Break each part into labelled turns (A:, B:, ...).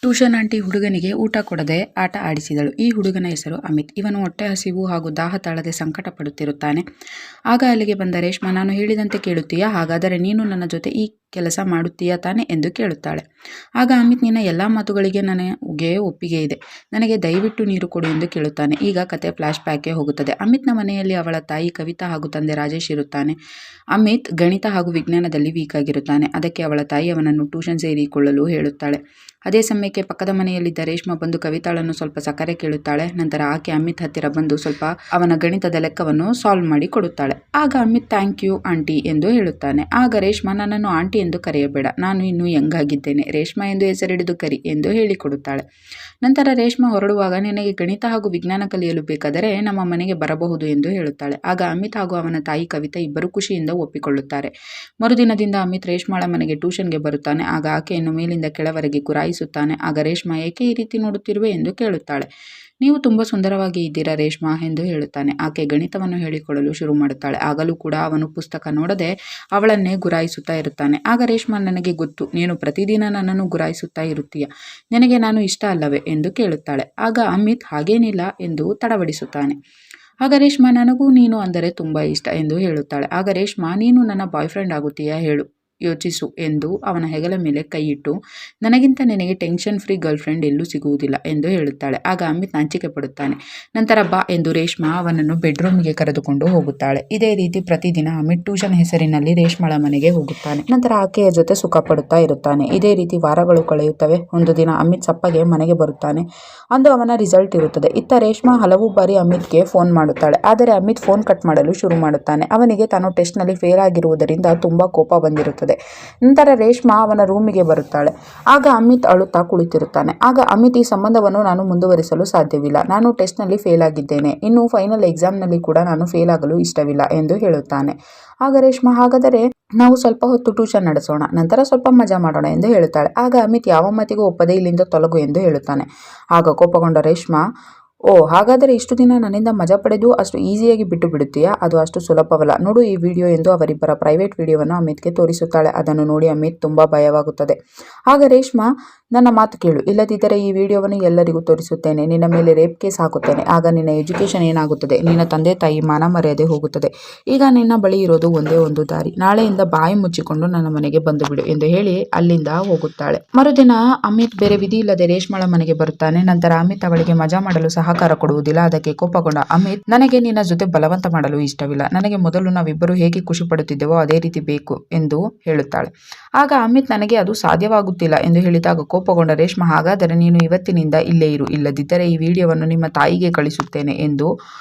A: Tuition aunty ಹುಡುಗನಿಗೆ ಊಟ ಕೊಡದೆ ಆಟ ಆಡಿಸಿದಳು. ಈ ಹುಡುಗನ ಹೆಸರು ಅಮಿತ್. ಇವನು ಹೊಟ್ಟೆ ಹಸಿವು ಹಾಗೂ ದಾಹ ತಾಳದೆ ಸಂಕಟ ಪಡುತ್ತಿರುತ್ತಾನೆ. ಆಗ ಅಲ್ಲಿಗೆ ಬಂದ ರೇಷ್ಮಾ, ನಾನು ಹೇಳಿದಂತೆ ಕೇಳುತ್ತೀಯಾ? ಹಾಗಾದರೆ ನೀನು ನನ್ನ ಜೊತೆ ಈ ಕೆಲಸ ಮಾಡುತ್ತೀಯಾ ತಾನೆ ಎಂದು ಕೇಳುತ್ತಾಳೆ. ಆಗ ಅಮಿತ್, ನಿನ್ನ ಎಲ್ಲ ಮಾತುಗಳಿಗೆ ನನಗೆ ಒಪ್ಪಿಗೆ ಇದೆ, ನನಗೆ ದಯವಿಟ್ಟು ನೀರು ಕೊಡು ಎಂದು ಕೇಳುತ್ತಾನೆ. ಈಗ ಕತೆ ಫ್ಲಾಶ್ ಬ್ಯಾಕ್ಗೆ ಹೋಗುತ್ತದೆ. ಅಮಿತ್ನ ಮನೆಯಲ್ಲಿ ಅವಳ ತಾಯಿ ಕವಿತಾ ಹಾಗೂ ತಂದೆ ರಾಜೇಶ್ ಇರುತ್ತಾನೆ. ಅಮಿತ್ ಗಣಿತ ಹಾಗೂ ವಿಜ್ಞಾನದಲ್ಲಿ ವೀಕ್ ಆಗಿರುತ್ತಾನೆ. ಅದಕ್ಕೆ ಅವಳ ತಾಯಿ ಅವನನ್ನು ಟ್ಯೂಷನ್ ಸೇರಿಕೊಳ್ಳಲು ಹೇಳುತ್ತಾಳೆ. ಅದೇ ಸಮಯಕ್ಕೆ ಪಕ್ಕದ ಮನೆಯಲ್ಲಿದ್ದ ರೇಷ್ಮಾ ಬಂದು ಕವಿತಾಳನ್ನು ಸ್ವಲ್ಪ ಸಕ್ಕರೆ ಕೇಳುತ್ತಾಳೆ. ನಂತರ ಆಕೆ ಅಮಿತ್ ಹತ್ತಿರ ಬಂದು ಸ್ವಲ್ಪ ಅವನ ಗಣಿತದ ಲೆಕ್ಕವನ್ನು ಸಾಲ್ವ್ ಮಾಡಿ ಕೊಡುತ್ತಾಳೆ. ಆಗ ಅಮಿತ್ ಥ್ಯಾಂಕ್ ಯು ಆಂಟಿ ಎಂದು ಹೇಳುತ್ತಾನೆ. ಆಗ ರೇಷ್ಮಾ, ನನ್ನನ್ನು ಆಂಟಿ ಎಂದು ಕರೆಯಬೇಡ, ನಾನು ಇನ್ನೂ ಯಂಗಾಗಿದ್ದೇನೆ, ರೇಷ್ಮಾ ಎಂದು ಹೆಸರಿಡಿದು ಕರಿ ಎಂದು ಹೇಳಿಕೊಡುತ್ತಾಳೆ. ನಂತರ ರೇಷ್ಮಾ ಹೊರಡುವಾಗ, ನಿನಗೆ ಗಣಿತ ಹಾಗೂ ವಿಜ್ಞಾನ ಕಲಿಯಲು ಬೇಕಾದರೆ ನಮ್ಮ ಮನೆಗೆ ಬರಬಹುದು ಎಂದು ಹೇಳುತ್ತಾಳೆ. ಆಗ ಅಮಿತ್ ಹಾಗೂ ಅವನ ತಾಯಿ ಕವಿತಾ ಇಬ್ಬರು ಖುಷಿಯಿಂದ ಒಪ್ಪಿಕೊಳ್ಳುತ್ತಾರೆ. ಮರುದಿನದಿಂದ ಅಮಿತ್ ರೇಷ್ಮಾಳ ಮನೆಗೆ ಟ್ಯೂಷನ್ಗೆ ಬರುತ್ತಾನೆ. ಆಗ ಆಕೆಯನ್ನು ಮೇಲಿಂದ ಕೆಳವರೆಗೆ ಗುರಾಯಿಸುತ್ತಾನೆ. ಆಗ ರೇಷ್ಮಾ, ಏಕೆ ಈ ರೀತಿ ನೋಡುತ್ತಿರುವೆ ಎಂದು ಕೇಳುತ್ತಾಳೆ. ನೀವು ತುಂಬ ಸುಂದರವಾಗಿ ಇದ್ದೀರಾ ರೇಷ್ಮಾ ಎಂದು ಹೇಳುತ್ತಾನೆ. ಆಕೆ ಗಣಿತವನ್ನು ಹೇಳಿಕೊಳ್ಳಲು ಶುರು ಮಾಡುತ್ತಾಳೆ. ಆಗಲೂ ಕೂಡ ಅವನು ಪುಸ್ತಕ ನೋಡದೆ ಅವಳನ್ನೇ ಗುರಾಯಿಸುತ್ತಾ ಇರುತ್ತಾನೆ. ಆಗ ರೇಷ್ಮಾ, ನನಗೆ ಗೊತ್ತು, ನೀನು ಪ್ರತಿದಿನ ನನ್ನನ್ನು ಗುರಾಯಿಸುತ್ತಾ ಇರುತ್ತೀಯ, ನಿನಗೆ ನಾನು ಇಷ್ಟ ಅಲ್ಲವೇ ಎಂದು ಕೇಳುತ್ತಾಳೆ. ಆಗ ಅಮಿತ್, ಹಾಗೇನಿಲ್ಲ ಎಂದು ತಡಬಡಿಸುತ್ತಾನೆ. ಆಗ ರೇಷ್ಮಾ, ನನಗೂ ನೀನು ಅಂದರೆ ತುಂಬ ಇಷ್ಟ ಎಂದು ಹೇಳುತ್ತಾಳೆ. ಆಗ ರೇಷ್ಮಾ, ನೀನು ನನ್ನ ಬಾಯ್ ಫ್ರೆಂಡ್ ಆಗುತ್ತೀಯಾ ಹೇಳು, ಯೋಚಿಸು ಎಂದು ಅವನ ಹೆಗಲ ಮೇಲೆ ಕೈಯಿಟ್ಟು, ನನಗಿಂತ ನಿನಗೆ ಟೆನ್ಷನ್ ಫ್ರೀ ಗರ್ಲ್ ಫ್ರೆಂಡ್ ಎಲ್ಲೂ ಸಿಗುವುದಿಲ್ಲ ಎಂದು ಹೇಳುತ್ತಾಳೆ. ಆಗ ಅಮಿತ್ ನಾಚಿಕೆ ಪಡುತ್ತಾನೆ. ನಂತರ ಬಾ ಎಂದು ರೇಷ್ಮಾ ಅವನನ್ನು ಬೆಡ್ರೂಮ್ಗೆ ಕರೆದುಕೊಂಡು ಹೋಗುತ್ತಾಳೆ. ಇದೇ ರೀತಿ ಪ್ರತಿದಿನ ಅಮಿತ್ ಟ್ಯೂಷನ್ ಹೆಸರಿನಲ್ಲಿ ರೇಷ್ಮಾಳ ಮನೆಗೆ ಹೋಗುತ್ತಾನೆ. ನಂತರ ಆಕೆಯ ಜೊತೆ ಸುಖ ಪಡುತ್ತಾ ಇರುತ್ತಾನೆ. ಇದೇ ರೀತಿ ವಾರಗಳು ಕಳೆಯುತ್ತವೆ. ಒಂದು ದಿನ ಅಮಿತ್ ಸಪ್ಪಗೆ ಮನೆಗೆ ಬರುತ್ತಾನೆ. ಅಂದು ಅವನ ರಿಸಲ್ಟ್ ಇರುತ್ತದೆ. ಇತ್ತ ರೇಷ್ಮಾ ಹಲವು ಬಾರಿ ಅಮಿತ್ಗೆ ಫೋನ್ ಮಾಡುತ್ತಾಳೆ. ಆದರೆ ಅಮಿತ್ ಫೋನ್ ಕಟ್ ಮಾಡಲು ಶುರು ಮಾಡುತ್ತಾನೆ. ಅವನಿಗೆ ತಾನು ಟೆಸ್ಟ್ನಲ್ಲಿ ಫೇಲ್ ಆಗಿರುವುದರಿಂದ ತುಂಬಾ ಕೋಪ ಬಂದಿರುತ್ತದೆ. ನಂತರ ರೇಷ್ಮಾ ಅವನ ರೂಮಿಗೆ ಬರುತ್ತಾಳೆ. ಆಗ ಅಮಿತ್ ಅಳುತ್ತಾ ಕುಳಿತಿರುತ್ತಾನೆ. ಆಗ ಅಮಿತ್, ಈ ಸಂಬಂಧವನ್ನು ನಾನು ಮುಂದುವರಿಸಲು ಸಾಧ್ಯವಿಲ್ಲ, ನಾನು ಟೆಸ್ಟ್ನಲ್ಲಿ ಫೇಲ್ ಆಗಿದ್ದೇನೆ, ಇನ್ನು ಫೈನಲ್ ಎಕ್ಸಾಮ್ನಲ್ಲಿ ಕೂಡ ನಾನು ಫೇಲ್ ಆಗಲು ಇಷ್ಟವಿಲ್ಲ ಎಂದು ಹೇಳುತ್ತಾನೆ. ಆಗ ರೇಷ್ಮಾ, ಹಾಗಾದರೆ ನಾವು ಸ್ವಲ್ಪ ಹೊತ್ತು ಟ್ಯೂಷನ್ ನಡೆಸೋಣ, ನಂತರ ಸ್ವಲ್ಪ ಮಜಾ ಮಾಡೋಣ ಎಂದು ಹೇಳುತ್ತಾಳೆ. ಆಗ ಅಮಿತ್ ಯಾವ ಮಾತಿಗೂ ಒಪ್ಪದೆ ಇಲ್ಲಿಂದ ತೊಲಗು ಎಂದು ಹೇಳುತ್ತಾನೆ. ಆಗ ಕೋಪಗೊಂಡ ರೇಷ್ಮಾ, ಓ ಹಾಗಾದರೆ ಇಷ್ಟು ದಿನ ನನ್ನಿಂದ ಮಜಾ ಪಡೆದು ಅಷ್ಟು ಈಸಿಯಾಗಿ ಬಿಟ್ಟು ಬಿಡುತ್ತೀಯಾ? ಅದು ಅಷ್ಟು ಸುಲಭವಲ್ಲ, ನೋಡು ಈ ವಿಡಿಯೋ ಎಂದು ಅವರಿಬ್ಬರ ಪ್ರೈವೇಟ್ ವಿಡಿಯೋವನ್ನು ಅಮಿತ್ಗೆ ತೋರಿಸುತ್ತಾಳೆ. ಅದನ್ನು ನೋಡಿ ಅಮಿತ್ ತುಂಬಾ ಭಯವಾಗುತ್ತದೆ. ಆಗ ರೇಷ್ಮಾ, ನನ್ನ ಮಾತು ಕೇಳು, ಇಲ್ಲದಿದ್ದರೆ ಈ ವಿಡಿಯೋವನ್ನು ಎಲ್ಲರಿಗೂ ತೋರಿಸುತ್ತೇನೆ, ನಿನ್ನ ಮೇಲೆ ರೇಪ್ ಕೇಸ್ ಹಾಕುತ್ತೇನೆ, ಆಗ ನಿನ್ನ ಎಜುಕೇಶನ್ ಏನಾಗುತ್ತದೆ, ನಿನ್ನ ತಂದೆ ತಾಯಿ ಮಾನ ಮರ್ಯಾದೆ ಹೋಗುತ್ತದೆ, ಈಗ ನಿನ್ನ ಬಳಿ ಇರೋದು ಒಂದೇ ಒಂದು ದಾರಿ, ನಾಳೆಯಿಂದ ಬಾಯಿ ಮುಚ್ಚಿಕೊಂಡು ನನ್ನ ಮನೆಗೆ ಬಂದು ಬಿಡು ಎಂದು ಹೇಳಿ ಅಲ್ಲಿಂದ ಹೋಗುತ್ತಾಳೆ. ಮರುದಿನ ಅಮಿತ್ ಬೇರೆ ವಿಧಿ ಇಲ್ಲದೆ ರೇಷ್ಮಾಳ ಮನೆಗೆ ಬರುತ್ತಾನೆ. ನಂತರ ಅಮಿತ್ ಅವಳಿಗೆ ಮಜಾ ಮಾಡಲು ಸಹಕಾರ ಕೊಡುವುದಿಲ್ಲ. ಅದಕ್ಕೆ ಕೋಪಗೊಂಡ ಅಮಿತ್, ನನಗೆ ನಿನ್ನ ಜೊತೆ ಬಲವಂತ ಮಾಡಲು ಇಷ್ಟವಿಲ್ಲ, ನನಗೆ ಮೊದಲು ನಾವಿಬ್ಬರು ಹೇಗೆ ಖುಷಿ ಪಡುತ್ತಿದ್ದೆವೋ ಅದೇ ರೀತಿ ಬೇಕು ಎಂದು ಹೇಳುತ್ತಾಳೆ. ಆಗ ಅಮಿತ್, ನನಗೆ ಅದು ಸಾಧ್ಯವಾಗುತ್ತಿಲ್ಲ ಎಂದು ಹೇಳಿದಾಗ ಕೋಪಗೊಂಡ ರೇಷ್ಮಾ, ಹಾಗಾದರೆ ನೀನು ಇವತ್ತಿನಿಂದ ಇಲ್ಲೇ ಇರು, ಇಲ್ಲದಿದ್ದರೆ ಈ ವಿಡಿಯೋವನ್ನು ನಿಮ್ಮ ತಾಯಿಗೆ ಕಳಿಸುತ್ತೇನೆ ಎಂದು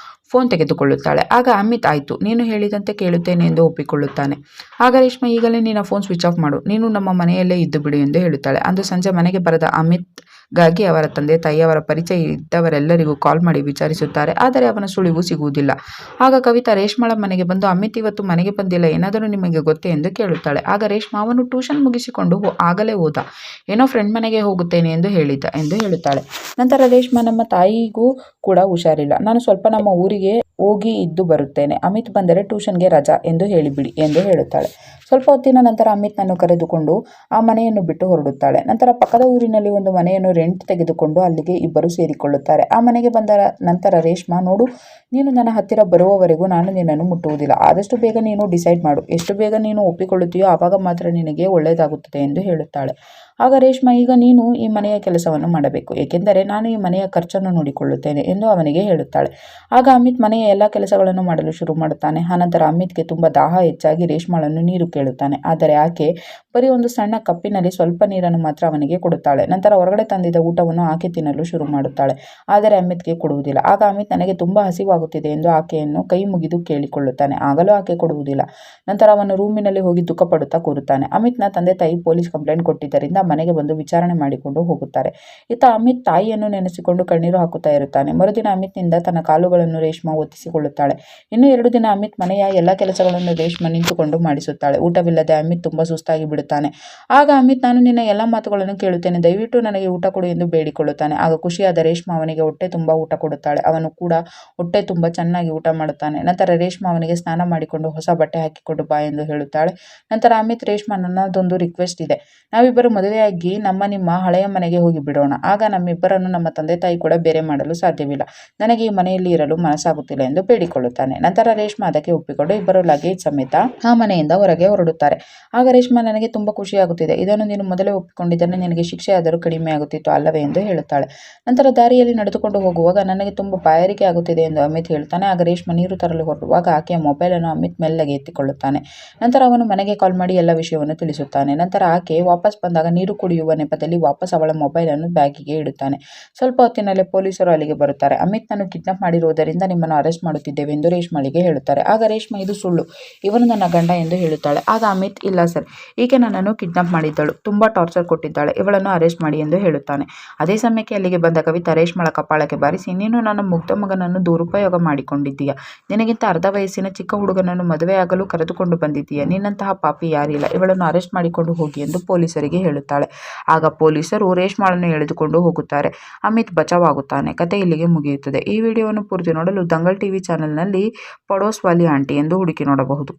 A: ಫೋನ್ ತೆಗೆದುಕೊಳ್ಳುತ್ತಾಳೆ. ಆಗ ಅಮಿತ್, ಆಯ್ತು, ನೀನು ಹೇಳಿದಂತೆ ಕೇಳುತ್ತೇನೆ ಎಂದು ಒಪ್ಪಿಕೊಳ್ಳುತ್ತಾನೆ. ಆಗ ರೇಷ್ಮಾ, ಈಗಲೇ ನಿನ್ನ ಫೋನ್ ಸ್ವಿಚ್ ಆಫ್ ಮಾಡು, ನೀನು ನಮ್ಮ ಮನೆಯಲ್ಲೇ ಇದ್ದು ಬಿಡು ಎಂದು ಹೇಳುತ್ತಾಳೆ. ಅಂದು ಸಂಜೆ ಮನೆಗೆ ಬರದ ಅಮಿತ್ ಗಾಗಿ ಅವರ ತಂದೆ ತಾಯಿ ಅವರ ಪರಿಚಯ ಇದ್ದವರೆಲ್ಲರಿಗೂ ಕಾಲ್ ಮಾಡಿ ವಿಚಾರಿಸುತ್ತಾರೆ. ಆದರೆ ಅವನ ಸುಳಿವು ಸಿಗುವುದಿಲ್ಲ. ಆಗ ಕವಿತಾ ರೇಷ್ಮಾಳ ಮನೆಗೆ ಬಂದು, ಅಮಿತ್ ಇವತ್ತು ಮನೆಗೆ ಬಂದಿಲ್ಲ, ಏನಾದರೂ ನಿಮಗೆ ಗೊತ್ತೇ ಎಂದು ಕೇಳುತ್ತಾಳೆ. ಆಗ ರೇಷ್ಮಾ, ಅವನು ಟ್ಯೂಷನ್ ಮುಗಿಸಿಕೊಂಡು ಆಗಲೇ ಹೋದ, ಏನೋ ಫ್ರೆಂಡ್ ಮನೆಗೆ ಹೋಗುತ್ತೇನೆ ಎಂದು ಹೇಳಿದ್ದ ಎಂದು ಹೇಳುತ್ತಾಳೆ. ನಂತರ ರೇಷ್ಮಾ, ನಮ್ಮ ತಾಯಿಗೂ ಕೂಡ ಹುಷಾರಿಲ್ಲ, ನಾನು ಸ್ವಲ್ಪ ನಮ್ಮ ಊರಿಗೆ ಹೋಗಿ ಇದ್ದು ಬರುತ್ತೇನೆ, ಅಮಿತ್ ಬಂದರೆ ಟ್ಯೂಷನ್ಗೆ ರಜಾ ಎಂದು ಹೇಳಿಬಿಡಿ ಎಂದು ಹೇಳುತ್ತಾಳೆ. ಸ್ವಲ್ಪ ಹೊತ್ತಿನ ನಂತರ ಅಮಿತ್ನನ್ನು ಕರೆದುಕೊಂಡು ಆ ಮನೆಯನ್ನು ಬಿಟ್ಟು ಹೊರಡುತ್ತಾಳೆ. ನಂತರ ಪಕ್ಕದ ಊರಿನಲ್ಲಿ ಒಂದು ಮನೆಯನ್ನು ರೆಂಟ್ ತೆಗೆದುಕೊಂಡು ಅಲ್ಲಿಗೆ ಇಬ್ಬರು ಸೇರಿಕೊಳ್ಳುತ್ತಾರೆ. ಆ ಮನೆಗೆ ಬಂದ ನಂತರ ರೇಷ್ಮಾ, ನೋಡು, ನೀನು ನನ್ನ ಹತ್ತಿರ ಬರುವವರೆಗೂ ನಾನು ನಿನ್ನನ್ನು ಮುಟ್ಟುವುದಿಲ್ಲ, ಆದಷ್ಟು ಬೇಗ ನೀನು ಡಿಸೈಡ್ ಮಾಡು, ಎಷ್ಟು ಬೇಗ ನೀನು ಒಪ್ಪಿಕೊಳ್ಳುತ್ತೀಯೋ ಆವಾಗ ಮಾತ್ರ ನಿನಗೆ ಒಳ್ಳೆಯದಾಗುತ್ತದೆ ಎಂದು ಹೇಳುತ್ತಾಳೆ. ಆಗ ರೇಷ್ಮಾ, ಈಗ ನೀನು ಈ ಮನೆಯ ಕೆಲಸವನ್ನು ಮಾಡಬೇಕು, ಏಕೆಂದರೆ ನಾನು ಈ ಮನೆಯ ಖರ್ಚನ್ನು ನೋಡಿಕೊಳ್ಳುತ್ತೇನೆ ಎಂದು ಅವನಿಗೆ ಹೇಳುತ್ತಾಳೆ. ಆಗ ಅಮಿತ್ ಮನೆಯ ಎಲ್ಲ ಕೆಲಸಗಳನ್ನು ಮಾಡಲು ಶುರು ಮಾಡುತ್ತಾನೆ. ಆನಂತರ ಅಮಿತ್ಗೆ ತುಂಬ ದಾಹ ಹೆಚ್ಚಾಗಿ ರೇಷ್ಮಾಳನ್ನು ನೀರು ಕೇಳುತ್ತಾನೆ. ಆದರೆ ಆಕೆ ಬರೀ ಒಂದು ಸಣ್ಣ ಕಪ್ಪಿನಲ್ಲಿ ಸ್ವಲ್ಪ ನೀರನ್ನು ಮಾತ್ರ ಅವನಿಗೆ ಕೊಡುತ್ತಾಳೆ. ನಂತರ ಹೊರಗಡೆ ತಂದಿದ್ದ ಊಟವನ್ನು ಆಕೆ ತಿನ್ನಲು ಶುರು ಮಾಡುತ್ತಾಳೆ. ಆದರೆ ಅಮಿತ್ಗೆ ಕೊಡುವುದಿಲ್ಲ. ಆಗ ಅಮಿತ್, ನನಗೆ ತುಂಬ ಹಸಿವಾಗುತ್ತಿದೆ ಎಂದು ಆಕೆಯನ್ನು ಕೈ ಮುಗಿದು ಕೇಳಿಕೊಳ್ಳುತ್ತಾನೆ. ಆಗಲೂ ಆಕೆ ಕೊಡುವುದಿಲ್ಲ. ನಂತರ ಅವನು ರೂಮಿನಲ್ಲಿ ಹೋಗಿ ದುಃಖ ಪಡುತ್ತಾ ಕೂರುತ್ತಾನೆ. ಅಮಿತ್ನ ತಂದೆ ತಾಯಿ ಪೊಲೀಸ್ ಕಂಪ್ಲೇಂಟ್ ಕೊಟ್ಟಿದ್ದರಿಂದ ಮನೆಗೆ ಬಂದು ವಿಚಾರಣೆ ಮಾಡಿಕೊಂಡು ಹೋಗುತ್ತಾರೆ. ಇತ್ತ ಅಮಿತ್ ತಾಯಿಯನ್ನು ನೆನೆಸಿಕೊಂಡು ಕಣ್ಣೀರು ಹಾಕುತ್ತಾ ಇರುತ್ತಾನೆ. ಮರುದಿನ ಅಮಿತ್ನಿಂದ ತನ್ನ ಕಾಲುಗಳನ್ನು ರೇಷ್ಮಾ ಒತ್ತಿಸಿಕೊಳ್ಳುತ್ತಾಳೆ. ಇನ್ನು 2 ದಿನ ಅಮಿತ್ ಮನೆಯ ಎಲ್ಲ ಕೆಲಸಗಳನ್ನು ರೇಷ್ಮಾ ನಿಂತುಕೊಂಡು ಮಾಡಿಸುತ್ತಾಳೆ. ಊಟವಿಲ್ಲದೆ ಅಮಿತ್ ತುಂಬಾ ಸುಸ್ತಾಗಿ ಬಿಡುತ್ತಾನೆ. ಆಗ ಅಮಿತ್, ನಾನು ನಿನ್ನ ಎಲ್ಲ ಮಾತುಗಳನ್ನು ಕೇಳುತ್ತೇನೆ, ದಯವಿಟ್ಟು ನನಗೆ ಊಟ ಕೊಡು ಎಂದು ಬೇಡಿಕೊಳ್ಳುತ್ತಾನೆ. ಆಗ ಖುಷಿಯಾದ ರೇಷ್ಮಾ ಅವನಿಗೆ ಹೊಟ್ಟೆ ತುಂಬಾ ಊಟ ಕೊಡುತ್ತಾಳೆ. ಅವನು ಕೂಡ ಹೊಟ್ಟೆ ತುಂಬಾ ಚೆನ್ನಾಗಿ ಊಟ ಮಾಡುತ್ತಾನೆ. ನಂತರ ರೇಷ್ಮಾ ಅವನಿಗೆ ಸ್ನಾನ ಮಾಡಿಕೊಂಡು ಹೊಸ ಬಟ್ಟೆ ಹಾಕಿಕೊಂಡು ಬಾ ಎಂದು ಹೇಳುತ್ತಾಳೆ. ನಂತರ ಅಮಿತ್, ರೇಷ್ಮಾ, ನನ್ನದೊಂದು ರಿಕ್ವೆಸ್ಟ್ ಇದೆ, ನಾವಿಬ್ಬರು ಮದುವೆ ಮದುವೆಯಾಗಿ ನಿಮ್ಮ ಹಳೆಯ ಮನೆಗೆ ಹೋಗಿ ಬಿಡೋಣ. ಆಗ ನಮ್ಮಿಬ್ಬರನ್ನು ನಮ್ಮ ತಂದೆ ತಾಯಿ ಕೂಡ ಬೇರೆ ಮಾಡಲು ಸಾಧ್ಯವಿಲ್ಲ. ನನಗೆ ಈ ಮನೆಯಲ್ಲಿ ಇರಲು ಮನಸ್ಸಾಗುತ್ತಿಲ್ಲ ಎಂದು ಬೇಡಿಕೊಳ್ಳುತ್ತಾನೆ. ನಂತರ ರೇಷ್ಮಾ ಅದಕ್ಕೆ ಒಪ್ಪಿಕೊಂಡು ಇಬ್ಬರು ಲಗೇಜ್ ಸಮೇತ ಆ ಮನೆಯಿಂದ ಹೊರಗೆ ಹೊರಡುತ್ತಾರೆ. ಆಗ ರೇಷ್ಮಾ, ನನಗೆ ತುಂಬಾ ಖುಷಿಯಾಗುತ್ತಿದೆ. ಇದನ್ನು ನೀನು ಮೊದಲೇ ಒಪ್ಪಿಕೊಂಡಿದ್ದರೆ ನಿನಗೆ ಶಿಕ್ಷೆ ಆದರೂ ಕಡಿಮೆ ಆಗುತ್ತಿತ್ತು ಅಲ್ಲವೇ ಎಂದು ಹೇಳುತ್ತಾಳೆ. ನಂತರ ದಾರಿಯಲ್ಲಿ ನಡೆದುಕೊಂಡು ಹೋಗುವಾಗ ನನಗೆ ತುಂಬಾ ಬಾಯಾರಿಕೆ ಆಗುತ್ತಿದೆ ಎಂದು ಅಮಿತ್ ಹೇಳ್ತಾನೆ. ಆಗ ರೇಷ್ಮಾ ನೀರು ತರಲು ಹೊರಡುವಾಗ ಆಕೆಯ ಮೊಬೈಲ್ ಅನ್ನು ಅಮಿತ್ ಮೆಲ್ಲಗೆ ಎತ್ತಿಕೊಳ್ಳುತ್ತಾನೆ. ನಂತರ ಅವನು ಮನೆಗೆ ಕಾಲ್ ಮಾಡಿ ಎಲ್ಲ ವಿಷಯವನ್ನು ತಿಳಿಸುತ್ತಾನೆ. ನಂತರ ಆಕೆ ವಾಪಸ್ ಬಂದಾಗ ನೀರು ಕುಡಿಯುವ ನೆಪದಲ್ಲಿ ವಾಪಸ್ ಅವಳ ಮೊಬೈಲ್ ಅನ್ನು ಬ್ಯಾಗಿಗೆ ಇಡುತ್ತಾನೆ. ಸ್ವಲ್ಪ ಹೊತ್ತಿನಲ್ಲೇ ಪೊಲೀಸರು ಅಲ್ಲಿಗೆ ಬರುತ್ತಾರೆ. ಅಮಿತ್ ನನ್ನು ಕಿಡ್ನಾಪ್ ಮಾಡಿರುವುದರಿಂದ ನಿಮ್ಮನ್ನು ಅರೆಸ್ಟ್ ಮಾಡುತ್ತಿದ್ದೇವೆ ಎಂದು ರೇಷ್ಮಾಳಿಗೆ ಹೇಳುತ್ತಾರೆ. ಆಗ ರೇಷ್ಮಾ, ಇದು ಸುಳ್ಳು, ಇವನು ನನ್ನ ಗಂಡ ಎಂದು ಹೇಳುತ್ತಾಳೆ. ಆಗ ಅಮಿತ್, ಇಲ್ಲ ಸರ್, ಈಕೆ ನನ್ನನ್ನು ಕಿಡ್ನಾಪ್ ಮಾಡಿದ್ದಳು, ತುಂಬಾ ಟಾರ್ಚರ್ ಕೊಟ್ಟಿದ್ದಾಳೆ, ಇವಳನ್ನು ಅರೆಸ್ಟ್ ಮಾಡಿ ಎಂದು ಹೇಳುತ್ತಾನೆ. ಅದೇ ಸಮಯಕ್ಕೆ ಅಲ್ಲಿಗೆ ಬಂದ ಕವಿತಾ ರೇಷ್ಮಾಳ ಕಪಾಳಕ್ಕೆ ಬಾರಿಸಿ, ನೀನು ನನ್ನ ಮುಗ್ಧ ಮಗನನ್ನು ದುರುಪಯೋಗ ಮಾಡಿಕೊಂಡಿದ್ದೀಯ, ನಿನಗಿಂತ ಅರ್ಧ ವಯಸ್ಸಿನ ಚಿಕ್ಕ ಹುಡುಗನನ್ನು ಮದುವೆಯಾಗಲು ಕರೆದುಕೊಂಡು ಬಂದಿದ್ದೀಯ, ನಿನ್ನಂತಹ ಪಾಪಿ ಯಾರಿಲ್ಲ, ಇವಳನ್ನು ಅರೆಸ್ಟ್ ಮಾಡಿಕೊಂಡು ಹೋಗಿ ಎಂದು ಪೊಲೀಸರಿಗೆ ಹೇಳುತ್ತಾಳೆ. ಆಗ ಪೊಲೀಸರು ರೇಷ್ಮಾಳನ್ನು ಎಳೆದುಕೊಂಡು ಹೋಗುತ್ತಾರೆ. ಅಮಿತ್ ಬಚಾವಾಗುತ್ತಾನೆ. ಕತೆ ಇಲ್ಲಿಗೆ ಮುಗಿಯುತ್ತದೆ. ಈ ವಿಡಿಯೋವನ್ನು ಪೂರ್ತಿ ನೋಡಲು ದಂಗಲ್ ಟಿವಿ ಚಾನೆಲ್ನಲ್ಲಿ ಪಡೋಸ್ ವಾಲಿ ಆಂಟಿ ಎಂದು ಹುಡುಕಿ ನೋಡಬಹುದು.